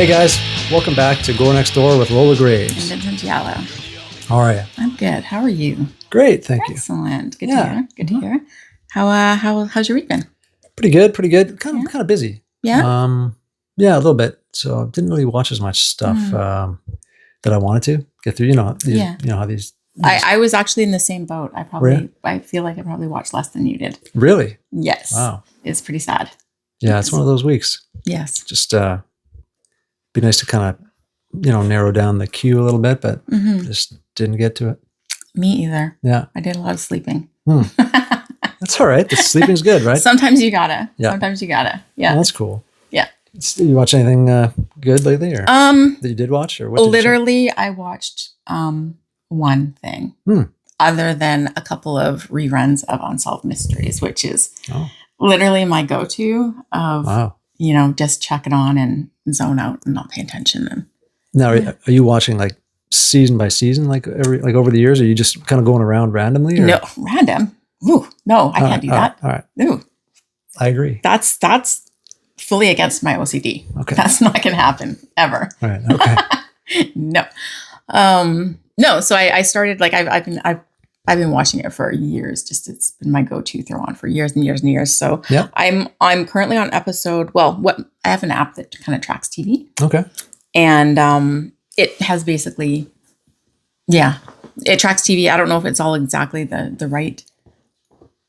Hey guys, welcome back to Gore Next Door with Lola Graves. And Vincent and Lola. How are you? I'm good. How are you? Great, thank you. Excellent. Good to hear. Good to hear. How's your week been? Pretty good. Kind of busy. Yeah. Yeah, a little bit. So didn't really watch as much stuff that I wanted to get through. You know how these. I was actually in the same boat. I feel like I probably watched less than you did. Really? Yes. Wow. It's pretty sad. Yeah, it's one of those weeks. Yes. Just be nice to kind of narrow down the queue a little bit, but just didn't get to it. Me either. Yeah. I did a lot of sleeping. That's all right. The sleeping's good, right? Sometimes you gotta. Yeah. Sometimes you gotta. Yeah. Well, that's cool. Yeah. You watch anything good lately, or that you did watch, or what? Literally, I watched one thing, other than a couple of reruns of Unsolved Mysteries, which is literally my go-to of just check it on and zone out and not pay attention. And now, are you watching like season by season, like over the years? Or are you just kind of going around randomly? Or? No, random. Ooh, no, I can't do that. All right. Ooh, I agree. That's fully against my OCD. Okay. That's not going to happen ever. All right. Okay. No. No. So I started, like, I've been watching it for years. Just, it's been my go-to throw on for years and years and years. So I'm currently on episode. Well, I have an app that kind of tracks TV. Okay. And it has basically, it tracks TV. I don't know if it's all exactly the right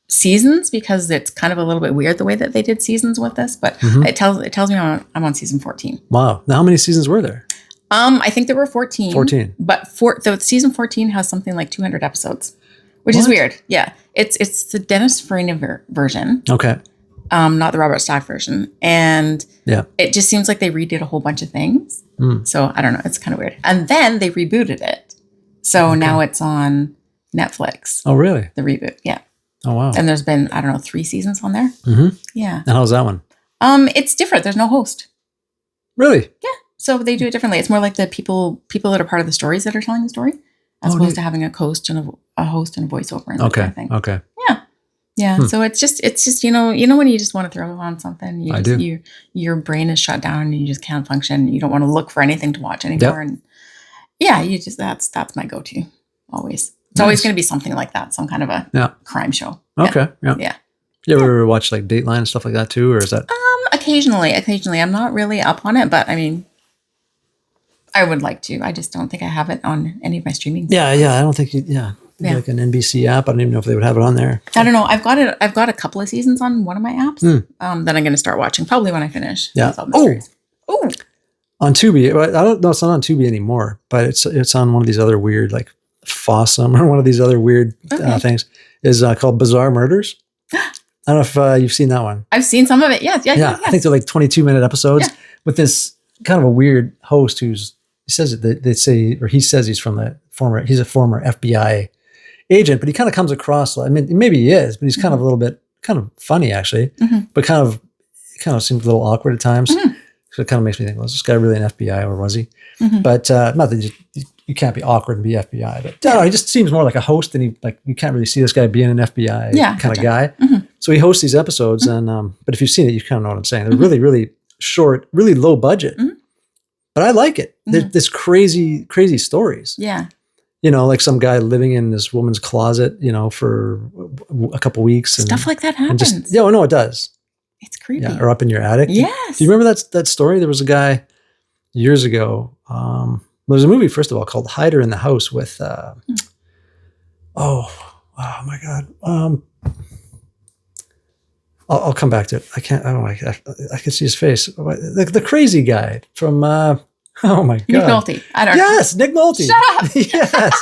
seasons, because it's kind of a little bit weird the way that they did seasons with this, but it tells me I'm on season 14. Wow. Now, how many seasons were there? I think there were 14. 14. But the season 14 has something like 200 episodes, which is weird. Yeah. It's the Dennis Farina version. Okay. Not the Robert Stack version. And it just seems like they redid a whole bunch of things. So I don't know. It's kind of weird. And then they rebooted it. So now it's on Netflix. Oh, really? The reboot. Yeah. Oh, wow. And there's been, 3 seasons on there. Yeah. And how's that one? It's different. There's no host. Really? Yeah. So they do it differently. It's more like the people that are part of the stories that are telling the story, as opposed to having a host and a voiceover and that kind of thing. Okay. Yeah. Yeah. So it's just when you just want to throw on something, your brain is shut down and you just can't function. You don't want to look for anything to watch anymore. Yep. And that's my go-to always. It's always going to be something like that, some kind of a crime show. Okay. Yeah. You ever watch like Dateline and stuff like that too, or is that? Occasionally. I'm not really up on it, but I mean, I would like to. I just don't think I have it on any of my streaming. Yeah. I don't think like an NBC app. I don't even know if they would have it on there. I don't know. I've got a couple of seasons on one of my apps that I'm going to start watching probably when I finish. Yeah. Oh. On Tubi. I don't know. It's not on Tubi anymore, but it's on one of these other weird, like Fossum or one of these other weird things. Is called Bizarre Murders. I don't know if you've seen that one. I've seen some of it. Yes. I think they're like 22-minute episodes with this kind of a weird host he says he's he's a former FBI agent, but he kind of comes across, I mean, maybe he is, but he's kind of a little bit kind of funny actually, but kind of seems a little awkward at times. So it kind of makes me think, well, is this guy really an FBI or was he? But not that you can't be awkward and be FBI, but I don't know, he just seems more like a host, and you can't really see this guy being an FBI kind of guy. So he hosts these episodes, and but if you've seen it, you kind of know what I'm saying. They're really, really short, really low budget, but I like it. There's this crazy stories. Yeah. Like some guy living in this woman's closet, for a couple weeks. Stuff like that happens. No, it does. It's creepy. Yeah, or up in your attic. Yes. Do you remember that story? There was a guy years ago. There was a movie, first of all, called Hider in the House with, oh my God. I'll come back to it. I can't, I can see his face. The crazy guy from, oh my God. Nick Nolte. I don't know. Yes, Nick Nolte. Shut up.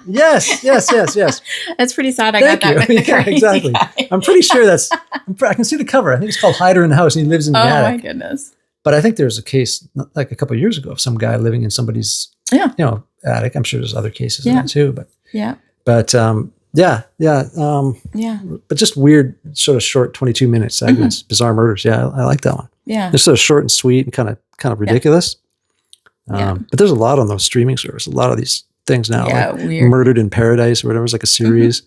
Yes. That's pretty sad. I Thank got that. you. Yeah, exactly. Guy. I'm pretty sure I can see the cover. I think it's called Hider in the House, and he lives in the attic. Oh my goodness. But I think there was a case like a couple of years ago of some guy living in somebody's, attic. I'm sure there's other cases of that too, but but just weird sort of short 22-minute segments, Bizarre Murders. Yeah, I like that one. Yeah. They're sort of short and sweet and kind of ridiculous. But there's a lot on those streaming services. A lot of these things now, like weird. Murdered in Paradise or whatever, is like a series.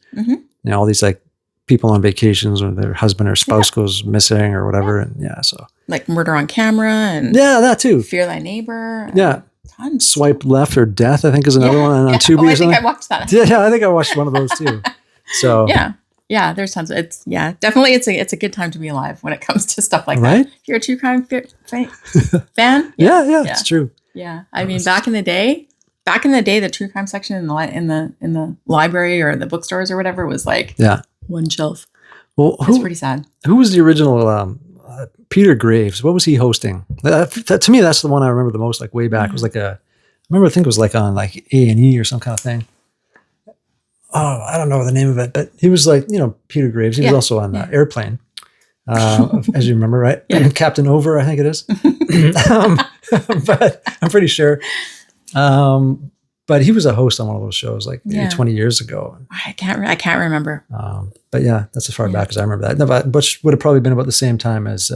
All these like people on vacations or their husband or spouse goes missing or whatever. And so like Murder on Camera and Yeah, that too. Fear Thy Neighbor. Yeah. Tons. Swipe Left or Death, I think, is another one on Tubi Oh, or I think something. I watched that. Yeah, I think I watched one of those too. So yeah, there's tons. It's definitely it's a good time to be alive when it comes to stuff like right? that. If you're a true crime fan, yeah, it's true. Yeah, I mean, back in the day, the true crime section in the library or the bookstores or whatever was like one shelf. Well, it's pretty sad. Who was the original Peter Graves? What was he hosting? To me, that's the one I remember the most. Like way back, it was like I think it was like on like A&E or some kind of thing. Oh, I don't know the name of it, but he was like, Peter Graves. He was also on Airplane, as you remember, right? Yeah. Captain Over, I think it is. But I'm pretty sure. But he was a host on one of those shows like maybe 20 years ago. I can't remember. But yeah, that's as far back as I remember that. No, which would have probably been about the same time as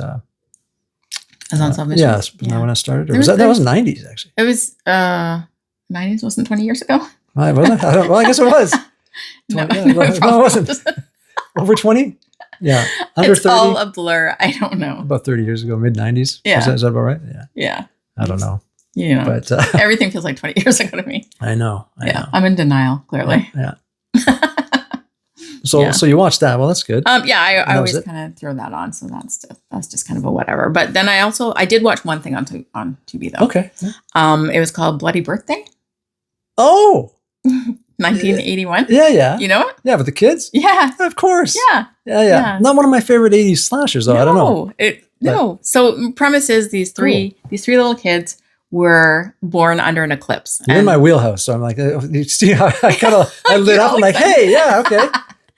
Unsolved Mysteries. Yeah, when I started. Or that was 90s actually. It was 90s, wasn't 20 years ago. Was it? I guess it was. 20, no, it wasn't. Over 20? Yeah. Under it's 30? all a blur. I don't know. About 30 years ago, mid-90s? Yeah. Is that about right? Yeah. I don't know. But everything feels like 20 years ago to me. I know. I'm in denial, clearly. Yeah. So you watched that. Well, that's good. I always kind of throw that on. So that's just kind of a whatever. But then I did watch one thing on Tubi though. Okay. It was called Bloody Birthday. Oh. 1981. Yeah. You know it? Yeah, with the kids? Yeah. Of course. Yeah. Not one of my favorite 80s slashers though. I don't know. No. So premise is these three little kids were born under an eclipse. You're in my wheelhouse. So I'm like, you see how I lit up. I'm like, hey,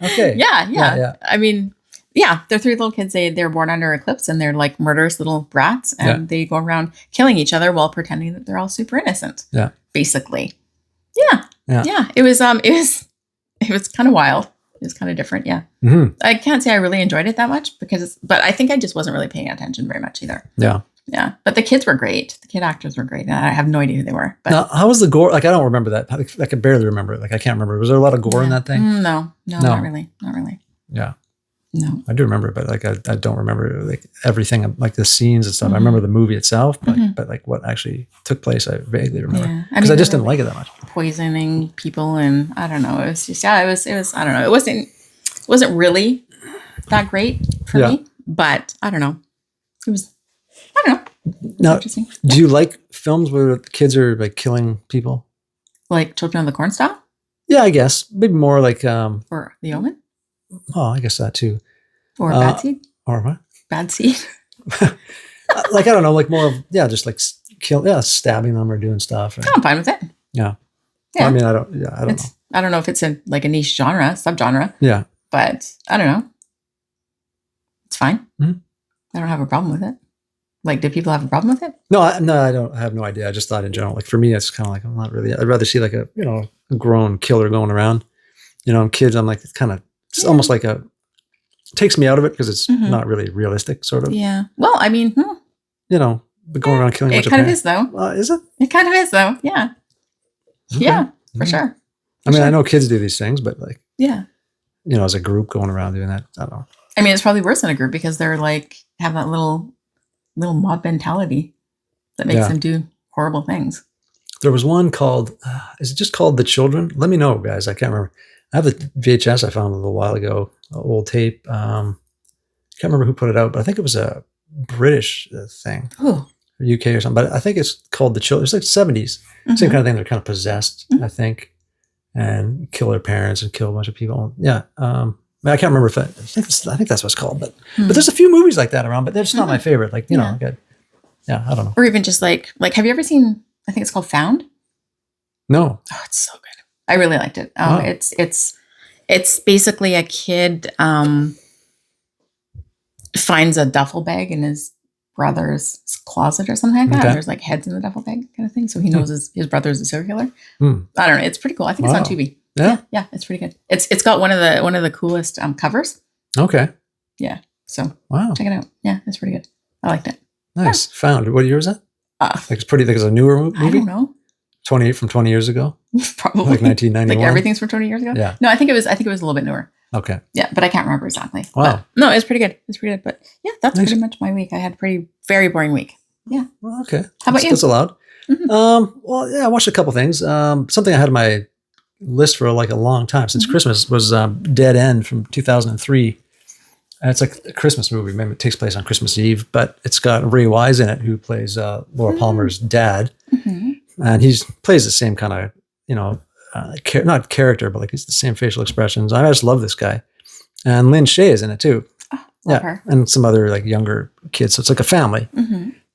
okay. Yeah. I mean, they're three little kids. They're born under eclipse and they're like murderous little brats and they go around killing each other while pretending that they're all super innocent. Yeah. Basically. Yeah. It was kind of wild. It was kind of different. Yeah. Mm-hmm. I can't say I really enjoyed it that much but I think I just wasn't really paying attention very much either. Yeah. Yeah. But the kids were great. The kid actors were great. And I have no idea who they were. But now, how was the gore? Like, I don't remember that. I could barely remember it. Like, I can't remember. Was there a lot of gore in that thing? No, not really. Not really. Yeah. No. I do remember it, but like, I don't remember like everything, like the scenes and stuff. Mm-hmm. I remember the movie itself, but like what actually took place, I vaguely remember. Because I just didn't like it that much. Poisoning people and I don't know. It was just, it was, I don't know. It wasn't really that great for me, but I don't know. It was, I don't know. Now, interesting. Do you like films where the kids are like killing people? Like Children of the Corn style? Yeah, I guess. Maybe more like... or The Omen? Oh, I guess that too. Or Bad Seed? Or what? Bad Seed. Like, I don't know, like more of, just like stabbing them or doing stuff. I'm fine with it. Yeah. Well, I mean, I don't know. I don't know if it's a niche subgenre. Yeah. But I don't know. It's fine. Mm-hmm. I don't have a problem with it. Like, do people have a problem with it? No, I don't. I have no idea. I just thought in general, like for me, it's kind of like, I'm not really, I'd rather see like a grown killer going around, and kids, I'm like, it's kind of, it's almost like takes me out of it because it's not really realistic sort of. Yeah. Well, I mean, but going around killing a bunch of parents. It kind of is though. Is it? It kind of is though. Yeah. Okay. Yeah, for sure. I mean, I know kids do these things, but like, as a group going around doing that, I don't know. I mean, it's probably worse in a group because they're like, have that little mob mentality that makes them do horrible things. There was one called, is it just called The Children? Let me know, guys. I can't remember. I have the VHS I found a little while ago, an old tape. Can't remember who put it out, but I think it was a British thing. Ooh. Or UK or something. But I think it's called The Children. It's like 70s. Same kind of thing. They're kind of possessed, I think, and kill their parents and kill a bunch of people. Yeah. I can't remember if I think that's what it's called, but there's a few movies like that around, but they're just not my favorite. Like, I don't know. Or even just like, have you ever seen, I think it's called Found? No. Oh, it's so good. I really liked it. Wow. It's basically a kid finds a duffel bag in his brother's closet or something like that. And there's like heads in the duffel bag kind of thing. So he knows his brother's a serial killer. I don't know. It's pretty cool. I think it's on Tubi. Yeah, it's pretty good. It's got one of the coolest covers. Okay. Yeah. So wow, check it out. Yeah, it's pretty good. I liked it. Nice. Found. What year was that? Like it's pretty. Like it's a newer movie. I don't know. 20 years ago. Probably like 1991. Like everything's from 20 years ago. Yeah. No, I think it was a little bit newer. Okay. Yeah, but I can't remember exactly. Wow. But, no, it's pretty good. It's pretty good. But yeah, that's Nice. pretty much my week. I had a very boring week. Yeah. Well, okay. How about you? That's allowed. Mm-hmm. Well, yeah, I watched a couple things. Something I had on my list for like a long time since Christmas was Dead End from 2003. And it's like a Christmas movie. Maybe it takes place on Christmas Eve, but it's got Ray Wise in it, who plays Laura Palmer's dad. And he plays the same kind of, not character, but like he's the same facial expressions. I just love this guy. And Lynn Shay is in it too. Oh, love her. And some other like younger kids. So it's like a family.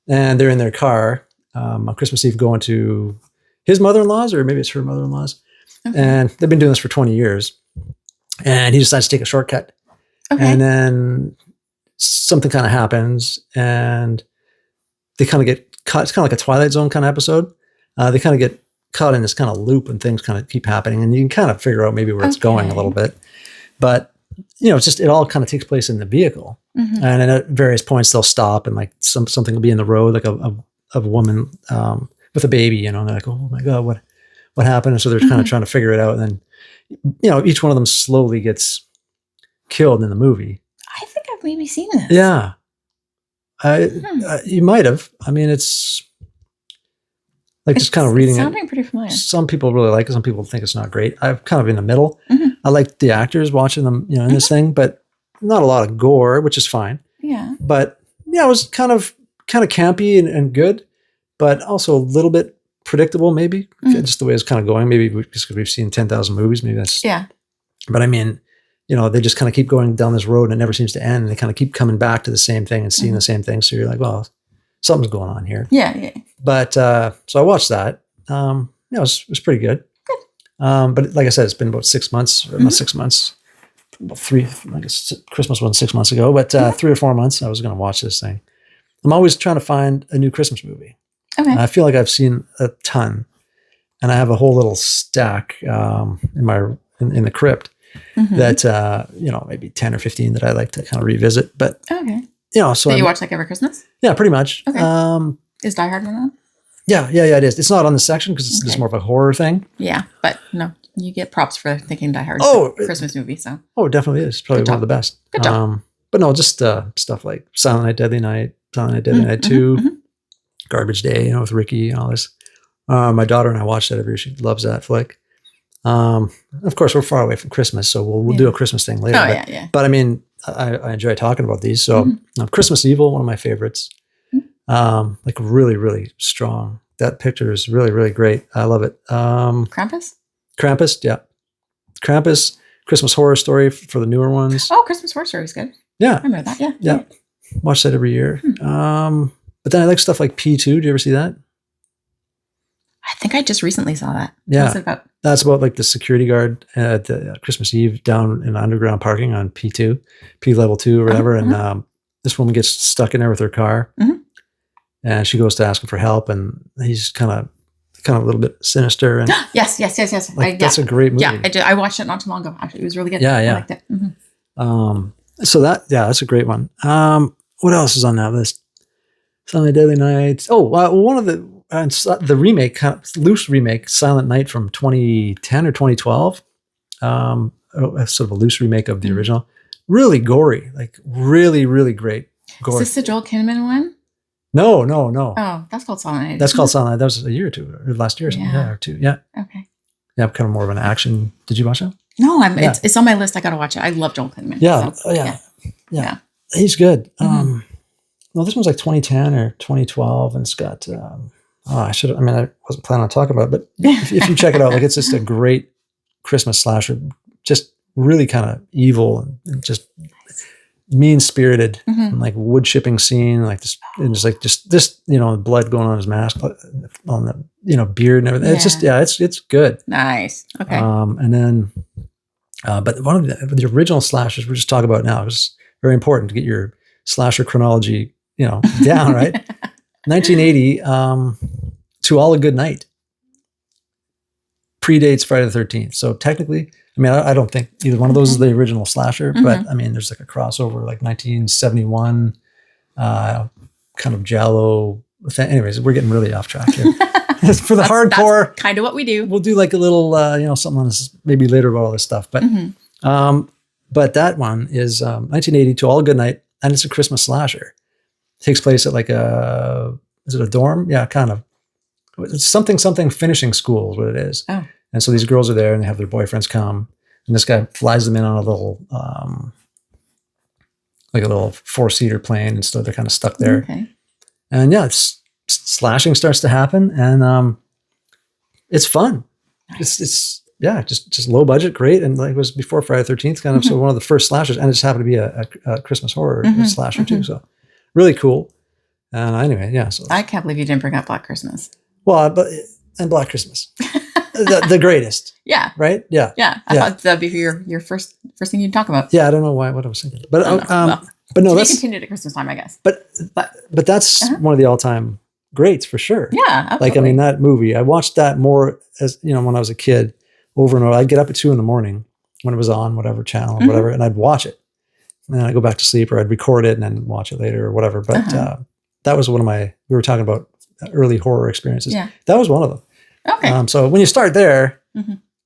And they're in their car on Christmas Eve going to his mother-in-law's, or maybe it's her mother-in-law's. And they've been doing this for 20 years. And he decides to take a shortcut. And then something kind of happens and they kind of get caught. It's kind of like a Twilight Zone kind of episode. They kind of get caught in this kind of loop and things kind of keep happening. And you can kind of figure out maybe where it's going a little bit. But, it's just, it all kind of takes place in the vehicle. And then at various points they'll stop and like something will be in the road, like a woman with a baby, and they're like, oh my God, what happened? And so they're kind of trying to figure it out. And then, each one of them slowly gets killed in the movie. I think I've maybe seen this. Yeah. You might have. I mean, it's like just kind of reading it. Sounding pretty familiar. Some people really like it. Some people think it's not great. I'm kind of in the middle. I like the actors watching them, in this thing, but not a lot of gore, which is fine. Yeah. But it was kind of campy and good, but also a little bit predictable, maybe just the way it's kind of going. Maybe just because we've seen 10,000 movies, maybe that's. Yeah. But I mean, they just kind of keep going down this road and it never seems to end. And they kind of keep coming back to the same thing and seeing the same thing. So you're like, well, something's going on here. Yeah. But so I watched that. It was pretty good. But like I said, it's been about 6 months, or not 6 months, about 3, I guess Christmas wasn't 6 months ago, but 3 or 4 months I was going to watch this thing. I'm always trying to find a new Christmas movie. Okay. I feel like I've seen a ton, and I have a whole little stack in the crypt that, maybe 10 or 15 that I like to kind of revisit. But, so that you watch like every Christmas? Yeah, pretty much. Okay. Is Die Hard one on? Yeah, it is. It's not on the section because it's just more of a horror thing. Yeah, but no, you get props for thinking Die Hard Christmas movie. So it definitely is. Probably one of the best. Good job. But no, just stuff like Silent Night, Deadly Night, Silent Night, Deadly Night 2, Garbage Day, with Ricky and all this. My daughter and I watch that every year. She loves that flick. Of course, we're far away from Christmas, so we'll do a Christmas thing later. But I mean, I enjoy talking about these. So Christmas Evil, one of my favorites. Like really, really strong. That picture is really, really great. I love it. Krampus, yeah. Krampus, Christmas Horror Story for the newer ones. Oh, Christmas Horror Story is good. Yeah. I remember that. Yeah. Watch that every year. But then I like stuff like P2. Do you ever see that? I think I just recently saw that. Yeah. What's it about? That's about like the security guard at the Christmas Eve down in underground parking on P2, P level 2 or whatever. And this woman gets stuck in there with her car. And she goes to ask him for help, and he's kind of a little bit sinister. And yes. That's a great movie. Yeah, I watched it not too long ago. Actually, it was really good. Yeah. I liked it. So that's a great one. What else is on that list? Silent Night, Deadly Night. Oh, one of the remake, kind of loose remake, Silent Night from 2010 or 2012. Sort of a loose remake of the original. Really gory, like really, really great. Gore. Is this the Joel Kinnaman one? No. Oh, that's called Silent Night. That's called Silent Night. That was a year or two, or last year or something. Yeah, or two. Yeah. Okay. Yeah, kind of more of an action. Did you watch it? No, it's on my list. I got to watch it. I love Joel Kinnaman. Yeah. He's good. No, this one's like 2010 or 2012, and it's got. I wasn't planning on talking about it, but if you check it out, like it's just a great Christmas slasher. Just really kind of evil and just mean-spirited, and like wood chipping scene, like this, and just this, blood going on his mask, on the, beard and everything. It's it's good. Nice. Okay. And then, but one of the original slashers we're just talking about now is very important to get your slasher chronology, down, right? 1980, To All a Good Night predates Friday the 13th. So technically, I don't think either one of those is the original slasher, but there's like a crossover, like 1971, kind of Giallo. Anyways, we're getting really off track here. For the hardcore, that's kind of what we do. We'll do like a little, something on this maybe later about all this stuff. But But that one is 1980, To All a Good Night, and it's a Christmas slasher. It takes place at like is it a dorm? Yeah, kind of. It's something finishing school is what it is. Oh. And so these girls are there and they have their boyfriends come, and this guy flies them in on a little, like a little 4-seater plane, and so they're kind of stuck there. Okay. And yeah, slashing starts to happen, and it's fun. Nice. It's just low budget, great, and like it was before Friday the 13th, kind of. So one of the first slashers, and it just happened to be a Christmas horror slasher too. So really cool. And anyway, yeah. So I can't believe you didn't bring up Black Christmas. well, and Black Christmas, the greatest. Yeah. Right. Yeah. Yeah. I thought that'd be your first thing you'd talk about. Yeah. I don't know what I was thinking, but Well, but no, that's that's continued at Christmas time, I guess. But that's one of the all-time greats for sure. Yeah. Absolutely. Like, I mean, that movie, I watched that more as, you know, when I was a kid, over and over. I'd get up at 2 a.m. when it was on whatever channel or whatever, and I'd watch it. And then I'd go back to sleep, or I'd record it and then watch it later or whatever. But that was one of we were talking about early horror experiences. Yeah. That was one of them. Okay. So when you start there,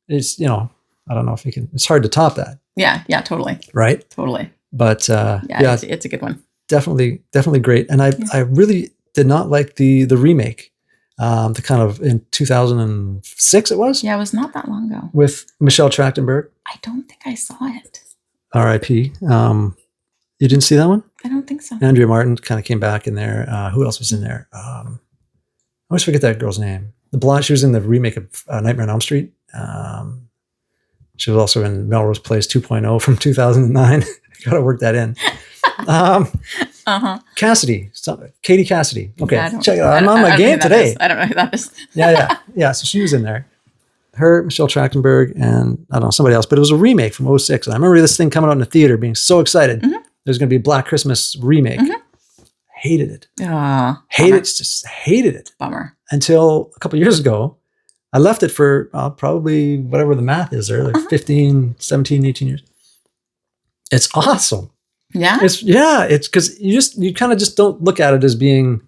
it's, you know, I don't know if you can, it's hard to top that. Yeah. Yeah. Totally. Right. Totally. But yeah, it's a good one. Definitely great. And I really did not like the remake. The kind of in 2006 it was. Yeah, it was not that long ago. With Michelle Trachtenberg. I don't think I saw it. R.I.P. You didn't see that one? I don't think so. Andrea Martin kind of came back in there. Who else was in there? I always forget that girl's name. The blonde. She was in the remake of Nightmare on Elm Street. She was also in Melrose Place 2.0 from 2009. Got to work that in. Cassidy, Katie Cassidy. Okay, check it out. I'm on my game today. I don't know who that is. yeah. So she was in there. Her, Michelle Trachtenberg, and I don't know, somebody else. But it was a remake from 2006. And I remember this thing coming out in the theater, being so excited. There's going to be a Black Christmas remake. Hated it. Just hated it. Bummer. Until a couple of years ago, I left it for probably whatever the math is there, like 15, 17, 18 years. It's awesome. Yeah. It's because you kind of just don't look at it as being,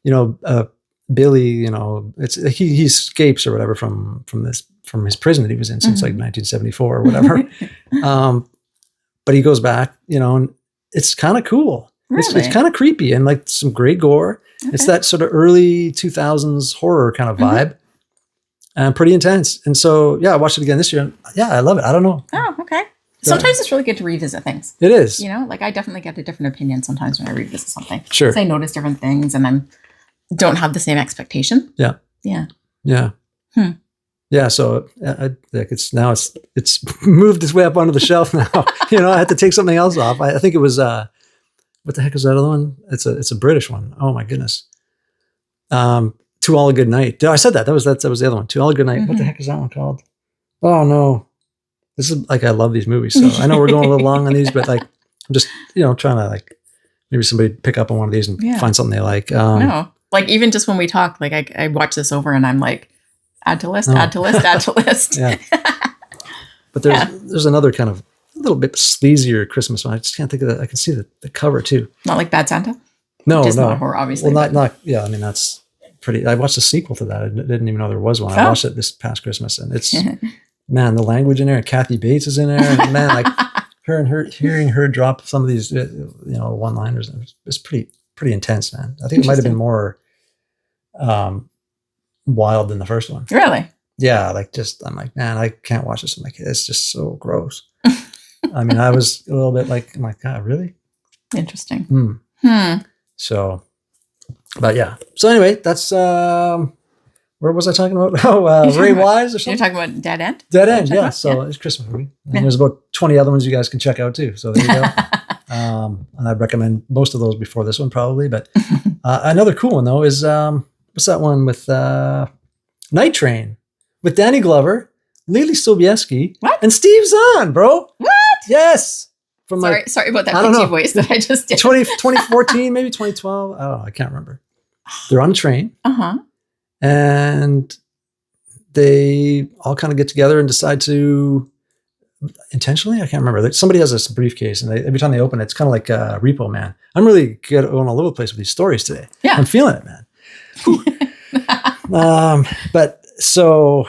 you know, Billy, you know, it's he escapes or whatever from his prison that he was in since like 1974 or whatever. But he goes back, you know, and it's kind of cool. Really? It's kind of creepy and like some great gore. Okay. It's that sort of early 2000s horror kind of vibe. And pretty intense. And so, yeah, I watched it again this year. And yeah, I love it. I don't know. Oh, okay. Sometimes it's really good to revisit things. It is. You know, like I definitely get a different opinion sometimes when I revisit something. Sure. Because I notice different things and don't have the same expectation. Yeah. Yeah. Yeah. Yeah. So it's moved its way up onto the shelf now. You know, I had to take something else off. I think it was, what the heck is that other one? It's a British one. Oh my goodness. To All a Good Night. I said that. That was the other one. To All a Good Night. What the heck is that one called? Oh no. This is like, I love these movies. So I know we're going a little long on these, but like, I'm just, you know, trying to like, maybe somebody pick up on one of these and find something they like. No, like even just when we talk, like I watch this over and I'm like, add to list, add to list, add to list. Yeah. But there's another kind of a little bit sleazier Christmas one. I just can't think of that. I can see the cover too. Not like Bad Santa? No, just no. Not horror, obviously. Well, not, yeah, I mean, that's pretty, I watched the sequel to that. I didn't even know there was one. I watched it this past Christmas and it's, man, the language in there, and Kathy Bates is in there, and man, like hearing her drop some of these, you know, one-liners, it's pretty intense, man. I think it might have been more wild than the first one. Really? Yeah, like I'm like, man, I can't watch this with my kids. It's just so gross. I mean, I was a little bit like, I'm like, God, really? Interesting. So, but yeah. So anyway, that's where was I talking about? Ray Wise or something? You're talking about Dead End? Dead End, yeah. So it's a Christmas movie. And there's about 20 other ones you guys can check out too. So there you go. And I'd recommend most of those before this one probably. But another cool one though is, what's that one with Night Train with Danny Glover, Lily Sobieski, and Steve Zahn, bro. What? Yes. From sorry about that pitchy voice that I just did. 2014, maybe 2012. I don't know. I can't remember. They're on a train. And they all kind of get together and decide to intentionally, I can't remember. Somebody has this briefcase and every time they open it, it's kind of like Repo Man. I'm really good going all over the place with these stories today. Yeah. I'm feeling it, man. But so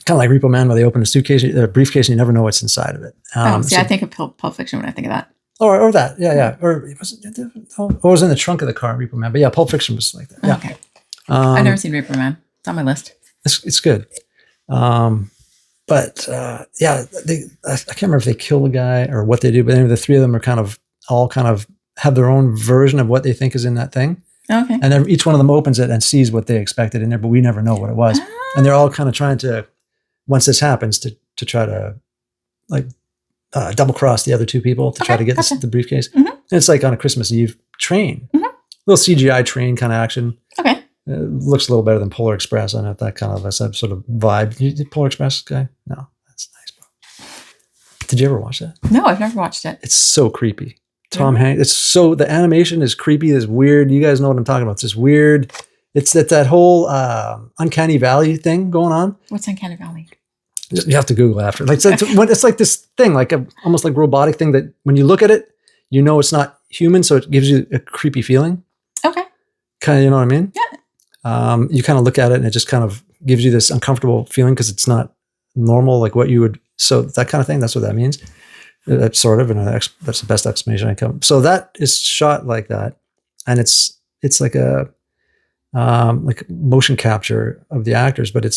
kind of like Repo Man, where they open a briefcase, and you never know what's inside of it. I think of Pulp Fiction when I think of that. Or that, yeah. Or it was in the trunk of the car, Repo Man. But yeah, Pulp Fiction was like that. Yeah. Okay. I've never seen Repo Man. It's on my list. It's good. But I can't remember if they kill the guy or what they do, but anyway, the three of them are all have their own version of what they think is in that thing. Okay. And then each one of them opens it and sees what they expected in there, but we never know what it was. And they're all kind of trying to, once this happens, to try to double cross the other two people to try to get the briefcase. Mm-hmm. And it's like on a Christmas Eve train, little CGI train kind of action. Okay. It looks a little better than Polar Express. I know that kind of a sort of vibe. You did Polar Express guy? No, that's nice, bro. Did you ever watch that? No, I've never watched it. It's so creepy. Tom Hanks. The animation is creepy. It's weird. You guys know what I'm talking about. It's just weird. It's that whole Uncanny Valley thing going on. What's Uncanny Valley? You have to Google after. It's like this thing, almost like robotic thing that when you look at it, you know it's not human, so it gives you a creepy feeling. Okay. Kind of, you know what I mean? Yeah. You kind of look at it and it just kind of gives you this uncomfortable feeling because it's not normal, like what you would. So that kind of thing, that's what that means. That's sort of, and that's the best explanation I come. So that is shot like that, and it's like a motion capture of the actors, but it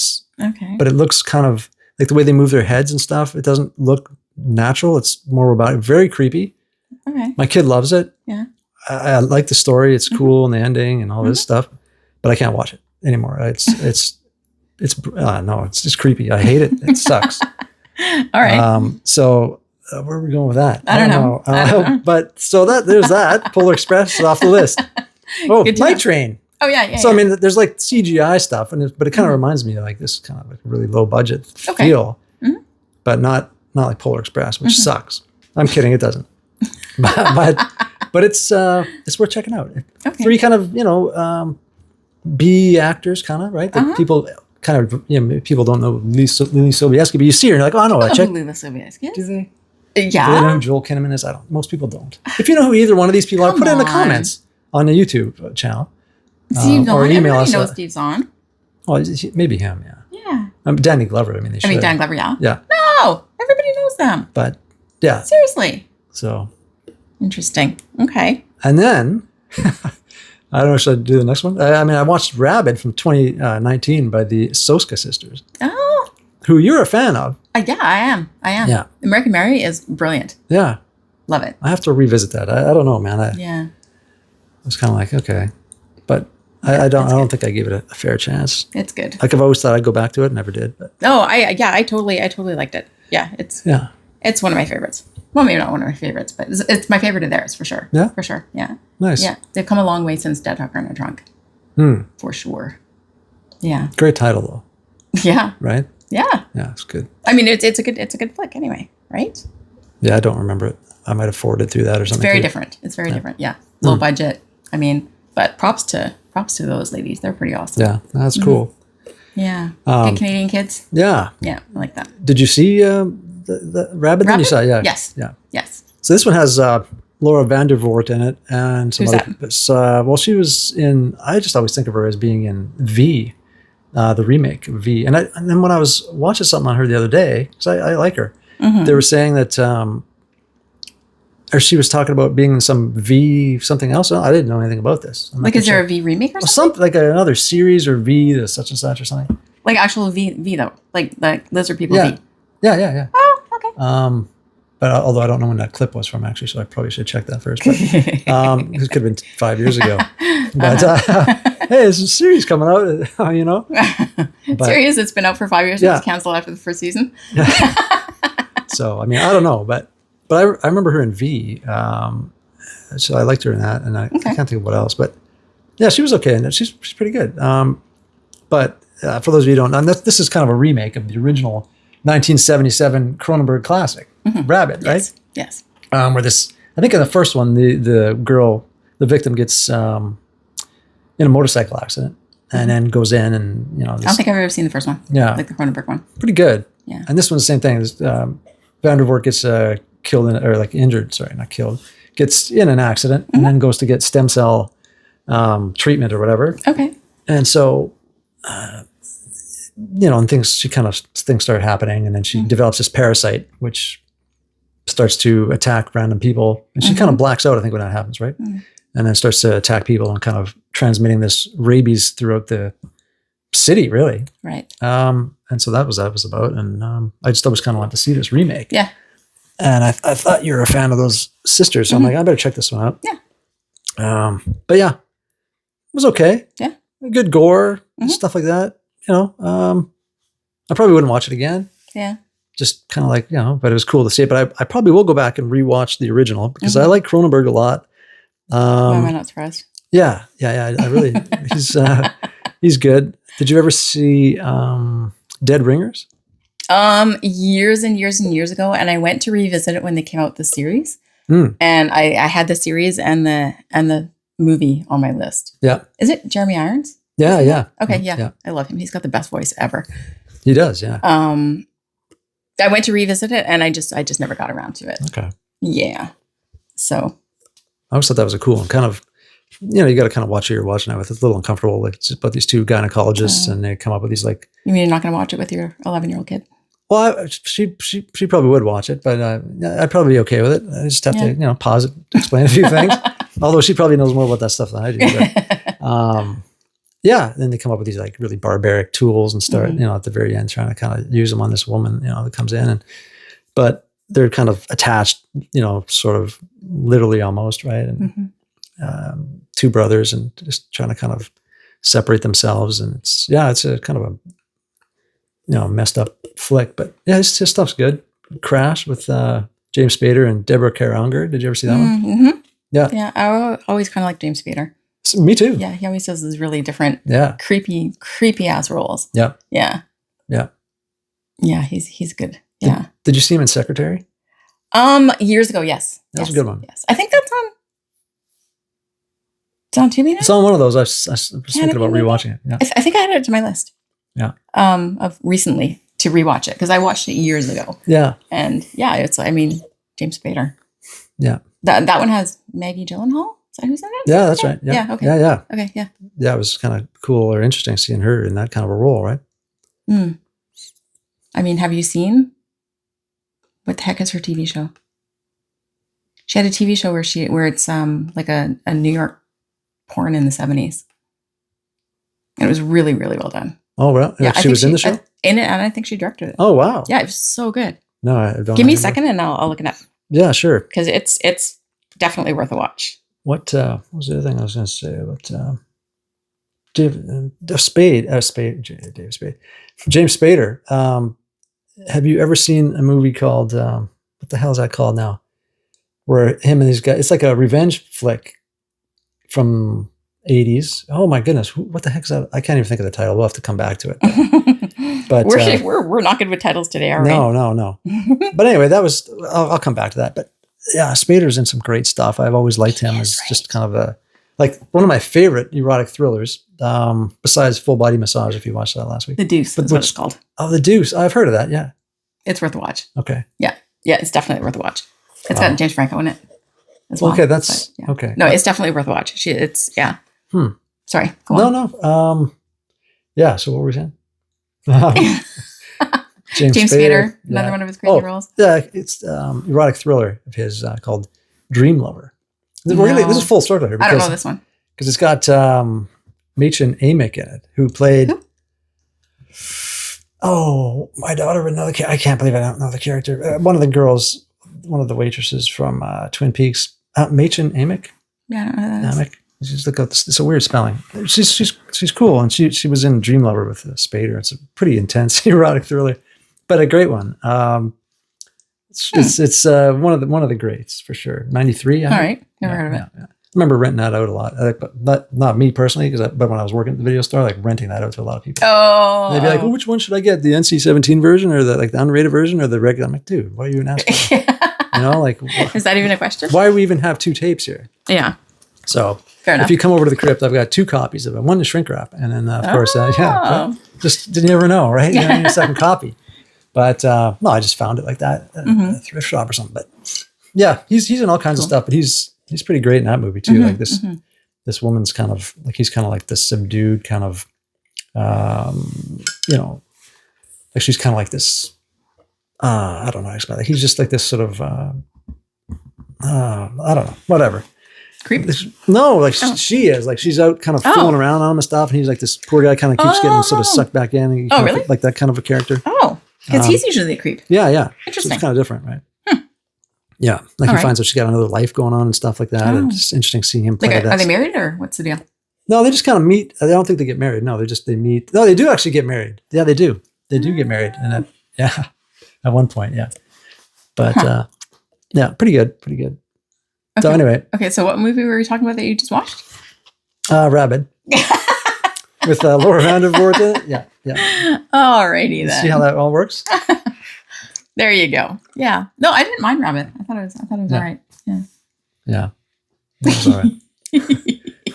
looks kind of like the way they move their heads and stuff. It doesn't look natural. It's more robotic, very creepy. Okay. My kid loves it. Yeah. I like the story. It's cool and the ending and all this stuff, but I can't watch it anymore. It's just creepy. I hate it. It sucks. All right. So where are we going with that? I don't know. But so there's that. Polar Express is off the list. Oh, Night Train. Oh yeah. So I mean, there's like CGI stuff, but it kind of reminds me of like this kind of like really low budget feel, but not like Polar Express, which sucks. I'm kidding. It doesn't. But it's worth checking out. Okay. Three kind of B actors, kind of right. That people kind of people don't know Lily Sobieski, but you see her and you're like, oh, I know. Lily Sobieski is. Do they? Yeah. Do they know who Joel Kinnaman is? I don't. Most people don't. If you know who either one of these people are, put it in the comments on the YouTube channel. Steve Zahn. Or email us. Everybody knows Steve Zahn. Oh, maybe him. Yeah. Yeah. Danny Glover. I mean, Dan Glover. Yeah. Yeah. No, everybody knows them. But yeah. Seriously. So. Interesting. Okay. And then, I don't know, should I do the next one? I watched Rabid from 2019 by the Soska sisters. Oh. Who you're a fan of. Yeah, I am. Yeah. American Mary is brilliant. Yeah. Love it. I have to revisit that. I don't know, man. I was kind of like, okay. But I don't think I gave it a fair chance. It's good. Like I've always thought I'd go back to it, never did. But. Oh, I totally liked it. Yeah, it's one of my favorites. Well, maybe not one of my favorites, but it's my favorite of theirs for sure. Yeah? For sure. Yeah. Nice. Yeah. They've come a long way since Dead Talker in a Trunk. For sure. Yeah. Great title though. Yeah. Right? Yeah. Yeah, it's good. I mean, it's a good flick anyway, right? Yeah, I don't remember it. I might have forwarded through that or something. It's very different. It's very different. Yeah. Low budget. I mean, but props to those ladies. They're pretty awesome. Yeah, that's cool. Yeah. Good Canadian kids. Yeah. Yeah, I like that. Did you see the Rabid? Then you saw, yeah. Yes. Yeah. Yes. So this one has Laura Vandervoort in it, and some Who's other. Well, she was in. I just always think of her as being in V, the remake of V. And then when I was watching something on her the other day, because I like her, they were saying that, or she was talking about being in some V something else. I didn't know anything about this. Like, is there a V remake or something? Something like another series or V, the such and such or something. Like actual V though, like lizard people V. Yeah. Oh, okay. But although I don't know when that clip was from, actually, so I probably should check that first. But, this could have been 5 years ago. But hey, there's a series coming out, you know. Series that's been out for 5 years. It's canceled after the first season. So I mean, I don't know, but I remember her in V. So I liked her in that, and I can't think of what else. But yeah, she was okay in it. She's pretty good. But for those of you who don't know, this is kind of a remake of the original 1977 Cronenberg classic, Rabid, right? Yes. Where this, I think in the first one, the girl, the victim gets in a motorcycle accident and then goes in and, you know. I don't think I've ever seen the first one. Yeah. Like the Cronenberg one. Pretty good. Yeah. And this one's the same thing. Vandervoort gets killed or like injured, sorry, not killed, gets in an accident and then goes to get stem cell treatment or whatever. Okay. And so and things start happening, and then she develops this parasite, which starts to attack random people, and she kind of blacks out, I think, when that happens, right? And then starts to attack people and kind of transmitting this rabies throughout the city, really. Right. And so that was about, and I just always kind of wanted to see this remake. Yeah. And I thought you were a fan of those sisters, so I'm like, I better check this one out. Yeah. But yeah, it was okay. Yeah. Good gore, stuff like that. I probably wouldn't watch it again. Yeah. Just kind of like, but it was cool to see it. But I probably will go back and rewatch the original because I like Cronenberg a lot. Why am I not surprised? Yeah. I really, he's good. Did you ever see Dead Ringers? Years and years and years ago, and I went to revisit it when they came out with the series. And I had the series and the movie on my list. Yeah. Is it Jeremy Irons? Yeah. Okay, yeah. I love him. He's got the best voice ever. He does, yeah. I went to revisit it, and I just never got around to it. Okay. Yeah. So. I always thought that was a cool and kind of, you got to kind of watch what you're watching it with. It's a little uncomfortable. Like, it's about these two gynecologists, and they come up with these like. You mean you're not going to watch it with your 11-year-old kid? Well, she probably would watch it, but I'd probably be okay with it. I just have to, pause it, explain a few things. Although she probably knows more about that stuff than I do. But, then they come up with these like really barbaric tools and start, at the very end trying to kind of use them on this woman, that comes in, but they're kind of attached, sort of literally almost, right? And two brothers, and just trying to kind of separate themselves, and it's a kind of a messed up flick, but his stuff's good. Crash with James Spader and Deborah Kerr Unger. Did you ever see that one? Mm-hmm. Yeah. I always kind of like James Spader. So, me too. Yeah, he always does these really different, creepy ass roles. Yeah. Yeah. Yeah. Yeah, he's good. Yeah. Did you see him in Secretary? Years ago, yes. That's a good one. Yes, I think that's on. It's on Tubi now. It's on one of those. I was thinking about rewatching it. Yeah. I think I added it to my list. Yeah. Of recently to rewatch it because I watched it years ago. Yeah. And James Spader. Yeah. That one has Maggie Gyllenhaal. Is that who's in it? Yeah, that's right. Yeah. Okay. Yeah. Okay. Yeah. Yeah, it was kind of cool or interesting seeing her in that kind of a role, right? Have you seen? What the heck is her TV show? She had a TV show where it's like a New York porn in the 70s. And it was really, really well done. Oh, well. Yeah, she was in the show? In it, and I think she directed it. Oh, wow. Yeah, it was so good. No, I don't. Give me a second and I'll look it up. Yeah, sure. Because it's definitely worth a watch. What was the other thing I was going to say about James Spade? James Spader. Have you ever seen a movie called, what the hell is that called now? Where him and these guys, it's like a revenge flick from 80s. Oh my goodness. What the heck is that? I can't even think of the title. We'll have to come back to it. But we're not good with titles today, are we? No. But anyway, I'll come back to that. But yeah, Spader's in some great stuff. I've always liked him as just kind of one of my favorite erotic thrillers, besides Full Body Massage, if you watched that last week. The Deuce, that's what it's called. Oh, The Deuce. I've heard of that, yeah. It's worth a watch. Okay. Yeah, it's definitely worth a watch. It's got James Franco in it as well. Okay, that's, okay. No, it's definitely worth a watch. Sorry, go on. No. Yeah, so what were we saying? James Spader, another one of his crazy roles. Yeah, it's erotic thriller of his called Dream Lover. Really, this is full circle here. I don't know this one. Because it's got Machen Amick in it, who played... Oh, my daughter would know the character. I can't believe I don't know the character. One of the girls, one of the waitresses from Twin Peaks, Machen Amick. Yeah, I don't know who that is. Amick. Just look up. It's a weird spelling. She's cool, and she was in Dream Lover with Spader. It's a pretty intense erotic thriller, but a great one. It's one of the greats for sure. 93. All right, never heard of it. Yeah. I remember renting that out a lot, but not me personally, but when I was working at the video store, like renting that out to a lot of people. Oh, and they'd be like, "Well, which one should I get? The NC-17 version or the unrated version or the regular?" I'm like, "Dude, why are you an asshole?" Is that even a question? Why do we even have two tapes here? Yeah. So fair enough. If you come over to the crypt, I've got two copies of it. One to shrink wrap, and then of course, just didn't ever know, right? You need a second copy. But no, I just found it like that at a thrift shop or something. But yeah, he's in all kinds of stuff, but he's pretty great in that movie too. Like this woman's kind of like, he's kind of like this subdued kind of, like she's kind of like this. I don't know how to explain it. He's just like this sort of. I don't know. Whatever. Creep? No, like she is. Like she's out kind of fooling around on him and stuff. And he's like this poor guy kind of keeps getting sort of sucked back in. Really? Like that kind of a character. Oh, because he's usually a creep. Yeah. Interesting. So it's kind of different, right? Yeah. Like he finds out she's got another life going on and stuff like that. And it's interesting seeing him play like, that. Are they married or what's the deal? No, they just kind of meet. I don't think they get married. No, they meet. No, they do actually get married. Yeah, they do. They do get married. And at one point, yeah. But yeah, pretty good. Okay. So anyway. Okay, so what movie were you talking about that you just watched? Rabid. With Laura Vandervoort in it. Yeah. Alrighty then. See how that all works? There you go. Yeah. No, I didn't mind Rabbit. I thought it was all right. Yeah. Yeah. It was all right.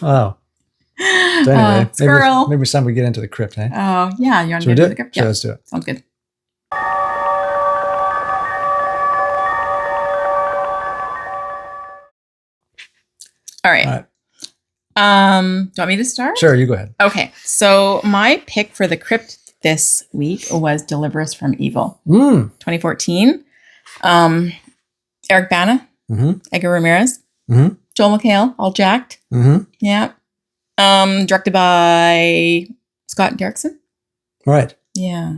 Wow. So anyway, squirrel. maybe it's time we get into the crypt, hey? Oh, yeah. You want to Should get we into the crypt? Sure, Yeah. let's do it. Sounds good. All right. Do you want me to start? Sure, you go ahead. Okay. So my pick for the crypt this week was Deliver Us from Evil, 2014. Eric Bana, Edgar Ramirez, Joel McHale, all jacked. Yeah. Directed by Scott Derrickson. Right. Yeah.